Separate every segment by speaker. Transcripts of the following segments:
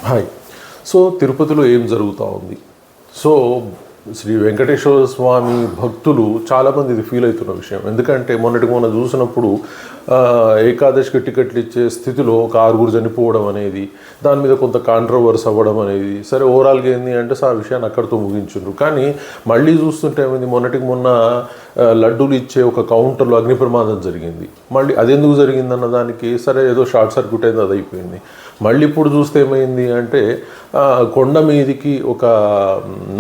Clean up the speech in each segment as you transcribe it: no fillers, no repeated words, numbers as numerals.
Speaker 1: Hi. So తిరుపతిలో ఏం జరుగుతూ ఉంది? సో శ్రీ వెంకటేశ్వర స్వామి భక్తులు చాలామంది ఇది ఫీల్ అవుతున్న విషయం. ఎందుకంటే మొన్న చూసినప్పుడు ఏకాదశికి టికెట్లు ఇచ్చే స్థితిలో ఒక 6 చనిపోవడం అనేది, దాని మీద కొంత కాంట్రవర్స్ అవ్వడం అనేది, సరే ఓవరాల్గా ఏంది అంటే ఆ విషయాన్ని అక్కడితో ముగించుండ్రు. కానీ మళ్ళీ చూస్తుంటే ఏమైంది, మొన్న లడ్డూలు ఇచ్చే ఒక కౌంటర్లో అగ్ని ప్రమాదం జరిగింది. మళ్ళీ అదెందుకు జరిగిందన్న దానికి సరే ఏదో షార్ట్ సర్క్యూట్ అయింది, అది అయిపోయింది. మళ్ళీ ఇప్పుడు చూస్తే ఏమైంది అంటే కొండ మీదికి ఒక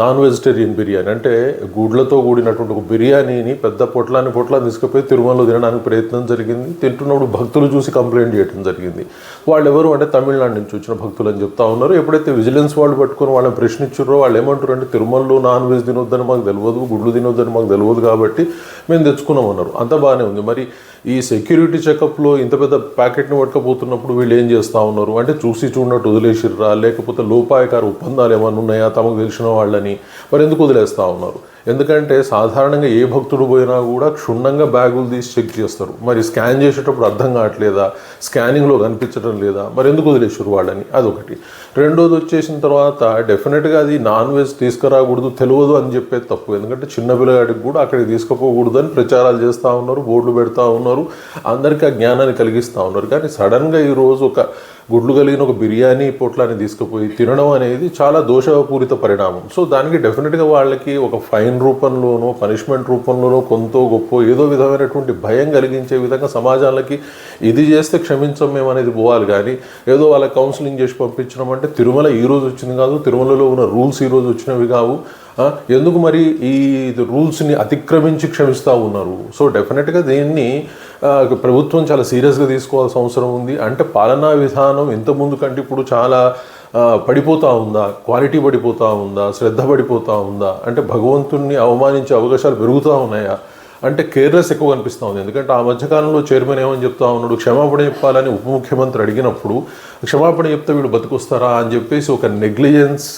Speaker 1: నాన్ వెజిటేరియన్ బిర్యానీ, అంటే గుడ్లతో కూడినటువంటి ఒక బిర్యానీని పెద్ద పొట్లాన్ని తీసుకుపోయి తిరుమలలో తినడానికి ప్రయత్నం జరిగింది. తింటున్నప్పుడు భక్తులు చూసి కంప్లైంట్ చేయడం జరిగింది. వాళ్ళు ఎవరు అంటే తమిళనాడు నుంచి వచ్చిన భక్తులు అని చెప్తా ఉన్నారు. ఎప్పుడైతే విజిలెన్స్ వాళ్ళు పట్టుకొని వాళ్ళని ప్రశ్నించారో వాళ్ళు ఏమంటారు అంటే తిరుమలలో నాన్ వెజ్ తినొద్దని మాకు తెలియదు, గుడ్లు తినొద్దని మాకు తెలియదు కాబట్టి మేము తెచ్చుకున్నామన్నారు. అంత బాగానే ఉంది. మరి ఈ సెక్యూరిటీ చెకప్లో ఇంత పెద్ద ప్యాకెట్ని పట్టుకపోతున్నప్పుడు వీళ్ళు ఏం చేస్తూ ఉన్నారు అంటే చూసి చూడనట్టు వదిలేసిర్రా, లేకపోతే లోపాయకార ఒప్పందాలు ఏమైనా ఉన్నాయా తమకు తెలిసిన వాళ్ళని, మరి ఎందుకు వదిలేస్తూ ఉన్నారు? ఎందుకంటే సాధారణంగా ఏ భక్తుడు పోయినా కూడా క్షుణ్ణంగా బ్యాగులు తీసి చెక్ చేస్తారు. మరి స్కాన్ చేసేటప్పుడు అర్థం కావట్లేదా, స్కానింగ్లో కనిపించడం లేదా, మరి ఎందుకు వదిలేసారు వాళ్ళని? అదొకటి. రెండోది వచ్చేసిన తర్వాత డెఫినెట్గా అది నాన్ వెజ్ తీసుకురాకూడదు, తెలియదు అని చెప్పేది తప్పు. ఎందుకంటే చిన్న పిల్లగాడికి కూడా అక్కడికి తీసుకుపోకూడదు అని ప్రచారాలు చేస్తూ ఉన్నారు, బోర్డులు పెడతా ఉన్నారు, అందరికీ ఆ జ్ఞానాన్ని కలిగిస్తూ ఉన్నారు. కానీ సడన్గా ఈరోజు ఒక గుడ్లు కలిగిన ఒక బిర్యానీ పొట్లాన్ని తీసుకుపోయి తినడం అనేది చాలా దోషపూరిత పరిణామం. సో దానికి డెఫినెట్గా వాళ్ళకి ఒక ఫైన్ రూపంలోనో పనిష్మెంట్ రూపంలోనో కొంత గొప్ప ఏదో విధమైనటువంటి భయం కలిగించే విధంగా సమాజాలకి ఇది చేస్తే క్షమించం మేము అనేది పోవాలి. కానీ ఏదో వాళ్ళకి కౌన్సిలింగ్ చేసి పంపించడం అంటే తిరుమల ఈరోజు వచ్చింది కాదు, తిరుమలలో ఉన్న రూల్స్ ఈరోజు వచ్చినవి కావు. ఎందుకు మరి ఈ రూల్స్ని అతిక్రమించి క్షమిస్తూ ఉన్నారు? సో డెఫినెట్గా దీన్ని ప్రభుత్వం చాలా సీరియస్గా తీసుకోవాల్సిన అవసరం ఉంది. అంటే పాలనా విధానం ఇంతకుముందు కంటే ఇప్పుడు చాలా పడిపోతూ ఉందా, క్వాలిటీ పడిపోతూ ఉందా, శ్రద్ధ పడిపోతూ ఉందా, అంటే భగవంతుణ్ణి అవమానించే అవకాశాలు పెరుగుతూ ఉన్నాయా అంటే కేర్లెస్ ఎక్కువ కనిపిస్తూ ఉంది. ఎందుకంటే ఆ మధ్యకాలంలో చైర్మన్ ఏమని చెప్తా ఉన్నాడు, క్షమాపణ చెప్పాలని ఉప ముఖ్యమంత్రి అడిగినప్పుడు క్షమాపణ చెప్తే వీళ్ళు బతికొస్తారా అని చెప్పేసి ఒక నెగ్లిజెన్స్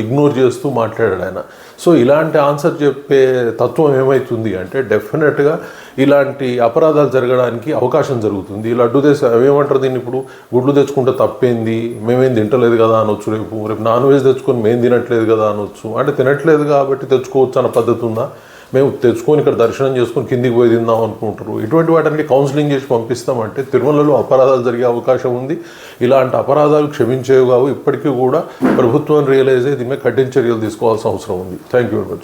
Speaker 1: ఇగ్నోర్ చేస్తూ మాట్లాడాడు ఆయన. సో ఇలాంటి ఆన్సర్ చెప్పే తత్వం ఏమవుతుంది అంటే డెఫినెట్గా ఇలాంటి అపరాధాలు జరగడానికి అవకాశం జరుగుతుంది. లడ్డు ఏమంటారు దీన్ని, ఇప్పుడు గుడ్లు తెచ్చుకుంటే తప్పేంది, మేమేం తింటలేదు కదా అనొచ్చు, రేపు నాన్ వెజ్ తెచ్చుకొని మేము తినట్లేదు కదా అనొచ్చు. అంటే తినట్లేదు కాబట్టి తెచ్చుకోవచ్చు అన్న పద్ధతి ఉందా? మేము తెచ్చుకొని ఇక్కడ దర్శనం చేసుకొని కిందికి పోయి తిందాం అనుకుంటారు. ఇటువంటి వాటిని కౌన్సిలింగ్ చేసి పంపిస్తామంటే తిరుమలలో అపరాధాలు జరిగే అవకాశం ఉంది. ఇలాంటి అపరాధాలు క్షమించేవి కావు. ఇప్పటికీ కూడా ప్రభుత్వం రియలైజ్ అయ్యి దీని మీద కఠిన చర్యలు తీసుకోవాల్సిన అవసరం ఉంది. Thank you very much.